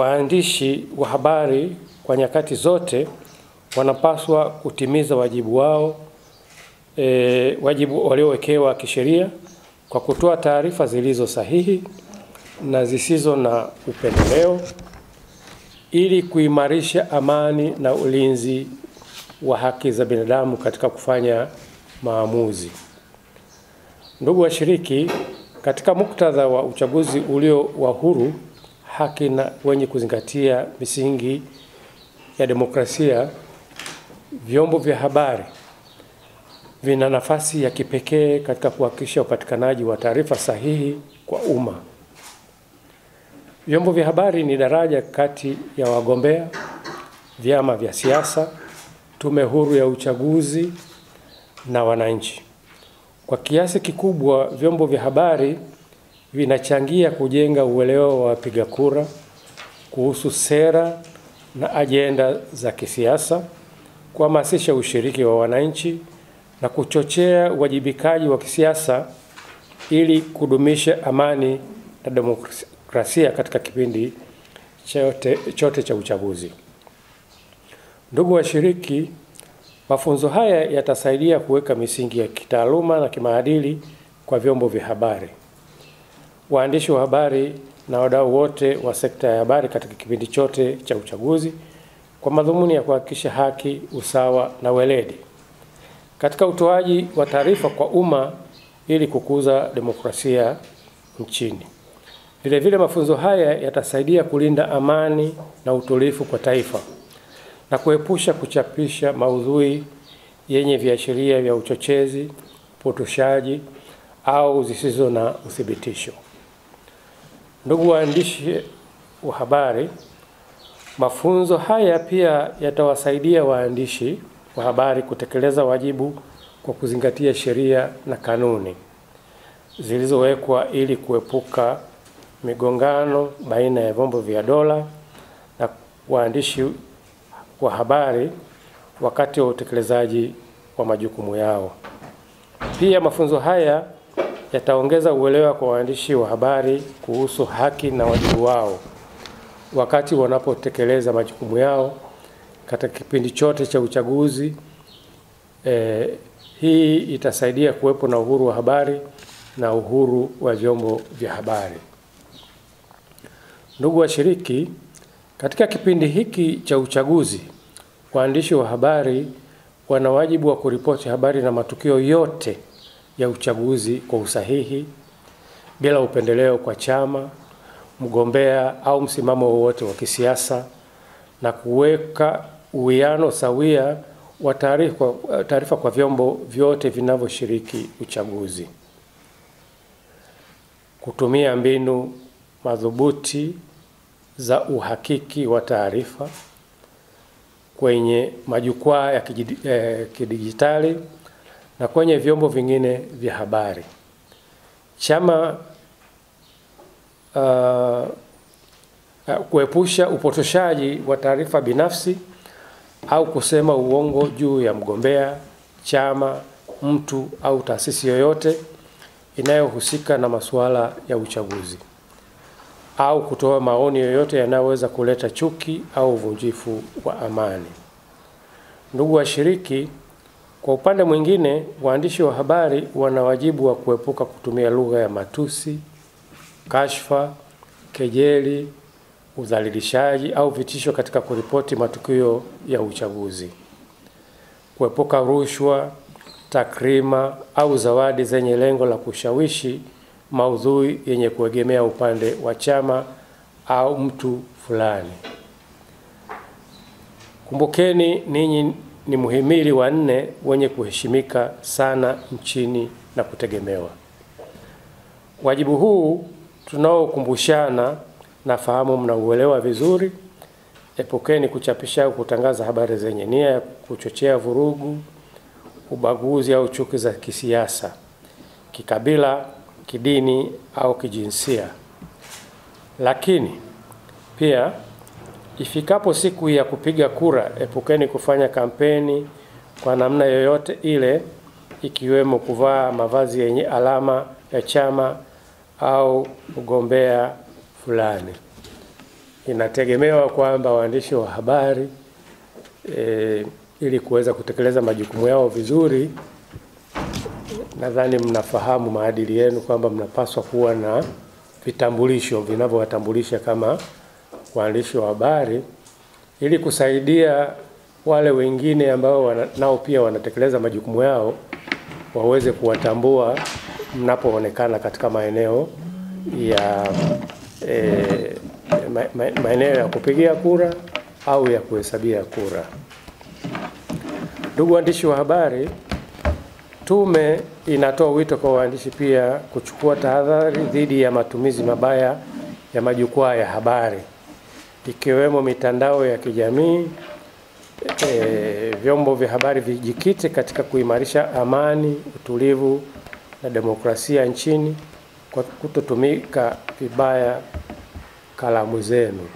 waandishi wa habari kwa nyakati zote wanapaswa kutimiza wajibu wao, wajibu waliowekewa kisheria kwa kutoa taarifa zilizo sahihi na zisizo na upendeleo ili kuimarisha amani na ulinzi wa haki za binadamu katika kufanya maamuzi. Ndugu washiriki, katika muktadha wa uchaguzi ulio wa huru, haki na wenye kuzingatia misingi ya demokrasia, vyombo vya habari vina nafasi ya kipekee katika kuhakikisha upatikanaji wa taarifa sahihi kwa umma. Vyombo vya habari ni daraja kati ya wagombea, vyama vya siasa, tume huru ya uchaguzi na wananchi. Kwa kiasi kikubwa, vyombo vya habari vinachangia kujenga uelewa wa wapiga kura kuhusu sera na ajenda za kisiasa, kuhamasisha ushiriki wa wananchi na kuchochea uwajibikaji wa kisiasa ili kudumisha amani na demokrasia katika kipindi chote cha uchaguzi. Ndugu washiriki, mafunzo haya yatasaidia kuweka misingi ya kitaaluma na kimaadili kwa vyombo vya habari, waandishi wa habari na wadau wote wa sekta ya habari katika kipindi chote cha uchaguzi kwa madhumuni ya kuhakikisha haki, usawa na weledi katika utoaji wa taarifa kwa umma ili kukuza demokrasia nchini. Vile vile mafunzo haya yatasaidia kulinda amani na utulivu kwa taifa na kuepusha kuchapisha maudhui yenye viashiria vya uchochezi, upotoshaji au zisizo na uthibitisho. Ndugu waandishi wa habari, mafunzo haya pia yatawasaidia waandishi wa habari kutekeleza wajibu kwa kuzingatia sheria na kanuni zilizowekwa ili kuepuka migongano baina ya vyombo vya dola na waandishi wa habari wakati wa utekelezaji wa majukumu yao. Pia mafunzo haya yataongeza uelewa kwa waandishi wa habari kuhusu haki na wajibu wao wakati wanapotekeleza majukumu yao katika kipindi chote cha uchaguzi. Hii itasaidia kuwepo na uhuru wa habari na uhuru wa vyombo vya habari. Ndugu washiriki, katika kipindi hiki cha uchaguzi, waandishi wa habari wana wajibu wa kuripoti habari na matukio yote ya uchaguzi kwa usahihi, bila upendeleo kwa chama, mgombea au msimamo wowote wa kisiasa, na kuweka uwiano sawia wa taarifa kwa vyombo vyote vinavyoshiriki uchaguzi. Kutumia mbinu madhubuti za uhakiki wa taarifa kwenye majukwaa ya kidijitali na kwenye vyombo vingine vya habari. Kuepusha upotoshaji wa taarifa binafsi au kusema uongo juu ya mgombea, chama, mtu au taasisi yoyote inayohusika na masuala ya uchaguzi, au kutoa maoni yoyote yanayoweza kuleta chuki au uvunjifu wa amani. Ndugu washiriki, kwa upande mwingine, waandishi wa habari wana wajibu wa kuepuka kutumia lugha ya matusi, kashfa, kejeli, udhalilishaji au vitisho katika kuripoti matukio ya uchaguzi. Kuepuka rushwa, takrima au zawadi zenye lengo la kushawishi maudhui yenye kuegemea upande wa chama au mtu fulani. Kumbukeni, ninyi ni muhimili wa nne wenye kuheshimika sana nchini na kutegemewa. Wajibu huu tunaokumbushana, nafahamu mnauelewa vizuri. Epukeni kuchapisha au kutangaza habari zenye nia ya kuchochea vurugu, ubaguzi au chuki za kisiasa, kikabila, kidini au kijinsia. Lakini pia ifikapo siku ya kupiga kura, epukeni kufanya kampeni kwa namna yoyote ile, ikiwemo kuvaa mavazi yenye alama ya chama au mgombea fulani. inategemewa kwamba waandishi wa habari ili kuweza kutekeleza majukumu yao vizuri, nadhani mnafahamu maadili yenu kwamba mnapaswa kuwa na vitambulisho vinavyowatambulisha kama waandishi wa habari, ili kusaidia wale wengine ambao nao pia wanatekeleza majukumu yao waweze kuwatambua mnapoonekana katika maeneo ya maeneo ya kupigia kura au ya kuhesabia kura. Ndugu waandishi wa habari, tume inatoa wito kwa waandishi pia kuchukua tahadhari dhidi ya matumizi mabaya ya majukwaa ya habari, ikiwemo mitandao ya kijamii. Vyombo vya habari vijikite katika kuimarisha amani, utulivu na demokrasia nchini kwa kutotumika vibaya kalamu zenu.